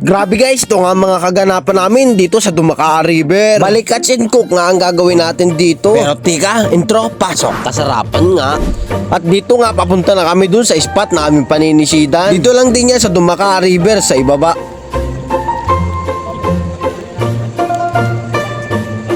Grabe guys, ito nga mga kaganapan namin dito sa Dumaca River. Balik catch and cook nga ang gagawin natin dito. Pero tika, intro, pasok, kasarapan nga. At dito nga papunta na kami dun sa spot na aming paninisidan. Dito lang din yan sa Dumaca River sa ibaba.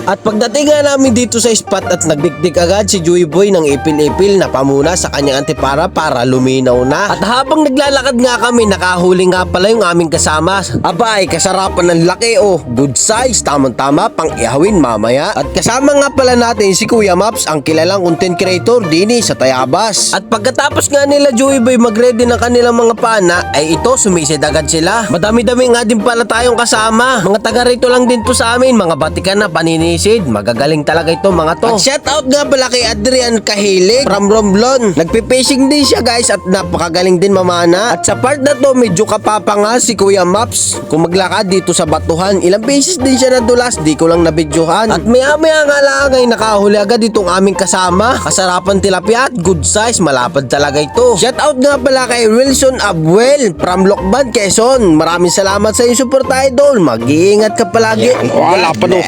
At pagdating nga namin dito sa spot at nagdikdik agad si Joey Boy ng ipil-ipil na pamuna sa kanyang antipara para luminaw na. At habang naglalakad nga kami, nakahuli nga pala yung aming kasama. Abay, kasarapan ng laki good size, tamang-tama pang ihawin mamaya. At kasama nga pala natin si Kuya Maps, ang kilalang content creator dini sa Tayabas. At pagkatapos nga nila Joey Boy mag-ready ng kanilang mga pana, ay ito sumisid agad sila. Madami-dami nga din pala tayong kasama. Mga taga rito lang din to sa amin, mga batikan na panini. Magagaling talaga ito mga to. At shoutout nga pala kay Adrian Kahilig from Romblon. Nagpipishing din siya guys at napakagaling din mamana. At sa part na to medyo kapapa nga si Kuya Maps kung maglakad dito sa batuhan. Ilang beses din siya nadulas, di ko lang nabidyohan. At maya nga lang ay nakahuli agad itong aming kasama. Kasarapan tilapia at good size, malapad talaga ito. Shoutout nga pala kay Wilson Abuel from Lokban, Quezon. Maraming salamat sa iyong support idol. Mag-iingat ka palagi. Wala pa no.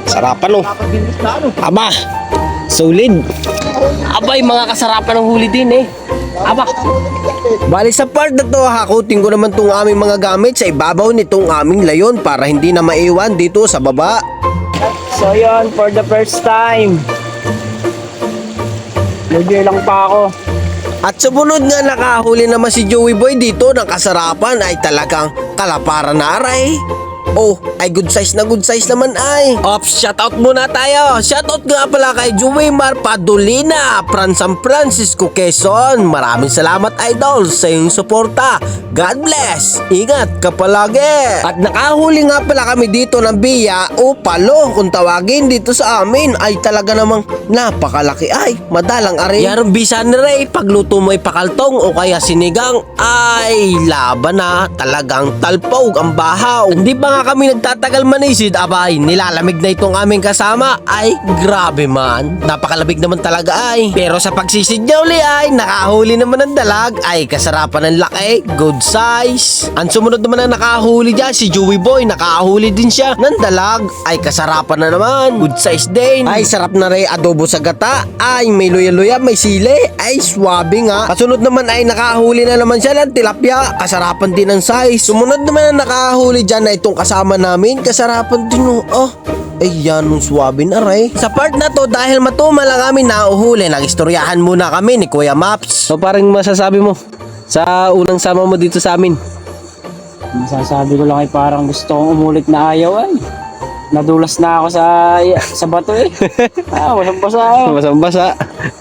Sarapan Aba, solid. Abay, mga kasarapan ng huli din Aba. Bali sa part na to, hakutin ko naman tong aming mga gamit sa ibabaw nitong aming layon para hindi na maiwan dito sa baba. So yun, for the first time, medyo lang pa ako. At sumunod nga nakahuli naman si Joey Boy dito ng kasarapan ay talagang kalaparan na aray. Ay good size naman ay. Ops, shoutout muna tayo. Shoutout nga pala kay Joey Mar Padolina from San Francisco, Quezon. Maraming salamat idol sa iyong suporta. God bless. Ingat ka palagi. At nakahuli nga pala kami dito ng biya o palo kung tawagin dito sa amin. Ay talaga namang napakalaki ay madalang ari. Yarong bisa ni Ray, pagluto mo ay pakaltong o kaya sinigang ay laban na, talagang talpog ang bahaw. Hindi pa nga kami nagtatagal manisid, abay nilalamig na itong aming kasama. Ay grabe man, napakalamig naman talaga ay. Pero sa pagsisid niya uli ay nakahuli naman ng dalag. Ay kasarapan ng laki, good size. Ang sumunod naman na nakahuli dyan si Joey Boy, nakahuli din siya ng dalag. Ay kasarapan na naman, good size din. Ay sarap na rin adobo sa gata. Ay may luya-luya, may sili. Ay swabe nga. Kasunod naman ay nakahuli na naman siya ng tilapia. Kasarapan din ng size. Sumunod naman na nakahuli dyan na itong kasama namin, kasarapan din ay yan nung swabe na ray. Sa part na to, dahil matuma lang kami nauhuli, nagistoryahan muna kami ni Kuya Maps. So parang masasabi mo sa unang sama mo dito sa amin? Masasabi ko lang ay parang gusto kong umulit na ayaw ay. Nadulas na ako sa bato basang-basa Basang-basa.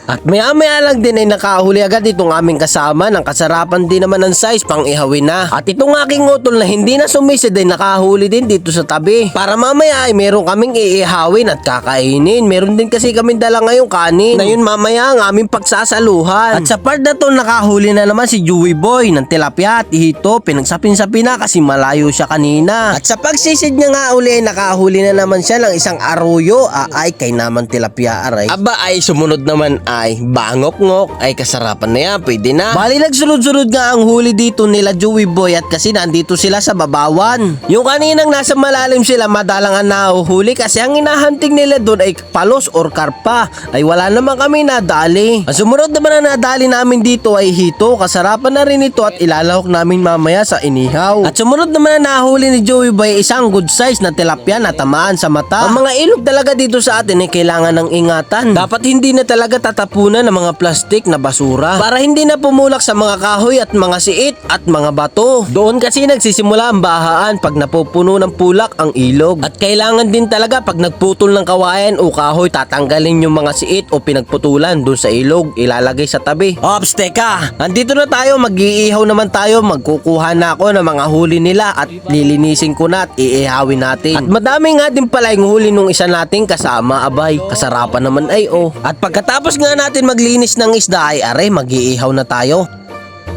At maya lang din ay nakahuli agad itong aming kasama ng kasarapan din naman ng size pang ihawin na. At itong aking utol na hindi na sumisid ay nakahuli din dito sa tabi. Para mamaya ay meron kaming iihawin at kakainin. Meron din kasi kaming dala ngayong kanin. Na yun mamaya ang aming pagsasaluhan. At sa part na to nakahuli na naman si Joey Boy ng tilapia at ihito. Pinagsapin-sapi na kasi malayo siya kanina. At sa pagsisid niya nga uli ay nakahuli na naman siya ng isang aruyo. Ay kay naman tilapia aray. Aba ay sumunod naman ay bangok-ngok. Ay kasarapan na yan, pwede na. Bali nagsunod-sunod nga ang huli dito nila Joey Boy at kasi nandito sila sa babawan. Yung kaninang nasa malalim sila madalang ang nahuhuli kasi ang hinahunting nila doon ay palos or karpa. Ay wala naman kami nadali. Ang sumunod naman na nadali namin dito ay hito. Kasarapan na rin ito at ilalahok namin mamaya sa inihaw. At sumunod naman na nahuli ni Joey Boy isang good size na tilapia na tamaan sa mata. Ang mga ilog talaga dito sa atin ay kailangan ng ingatan. Dapat hindi na talaga tatapunan ng mga plastik na basura para hindi na pumulak sa mga kahoy at mga siit at mga bato. Doon kasi nagsisimula ang bahaan pag napupuno ng pulak ang ilog. At kailangan din talaga pag nagputol ng kawayan o kahoy, tatanggalin yung mga siit o pinagputulan doon sa ilog, ilalagay sa tabi. Ops, teka, andito na tayo, mag-iihaw naman tayo. Magkukuha na ako ng mga huli nila at lilinisin ko na at iihawin natin. At madami nga din pala yung huli nung isa nating kasama, abay kasarapan naman ay At pagkatapos nga natin maglinis ng isda ay are, mag-iihaw na tayo.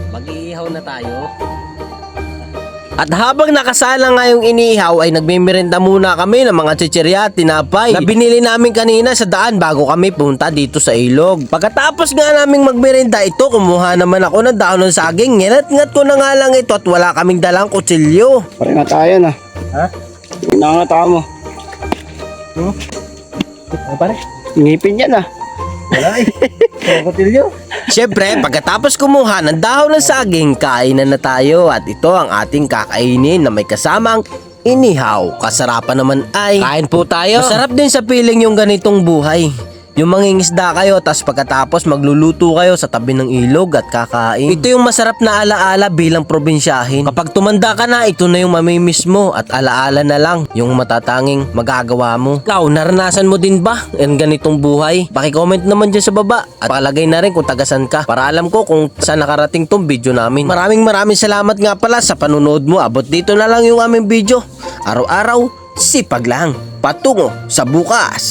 Mag-iihaw na tayo. At habang nakasala nga yung inihaw ay nagmimirenda muna kami ng mga chichirya at tinapay na binili namin kanina sa daan bago kami punta dito sa ilog. Pagkatapos nga naming magmirenda ito, kumuha naman ako ng dahon ng saging. Nginat-ngat ko na nga lang ito at wala kaming dalang kutsilyo. Pare nga tayo na. Ha? Pinangata mo. Ano pare? Ngipin yan ah. Wala eh. Kutsilyo. Siyempre, pagkatapos kumuha ng dahon ng saging, kainan na tayo at ito ang ating kakainin na may kasamang inihaw. Kasarapan naman ay kain po tayo. Masarap din sa piling yung ganitong buhay. Yung mangingisda kayo, tas pagkatapos magluluto kayo sa tabi ng ilog at kakain. Ito yung masarap na alaala bilang probinsyahin. Kapag tumanda ka na, ito na yung mamimiss mo at alaala na lang yung matatanging magagawa mo. Ikaw, naranasan mo din ba ang ganitong buhay? Paki-comment naman dyan sa baba at palagay na rin kung tagasan ka para alam ko kung saan nakarating tong video namin. Maraming salamat nga pala sa panunood mo. Abot dito na lang yung aming video. Araw-araw, sipag lang. Patungo sa bukas.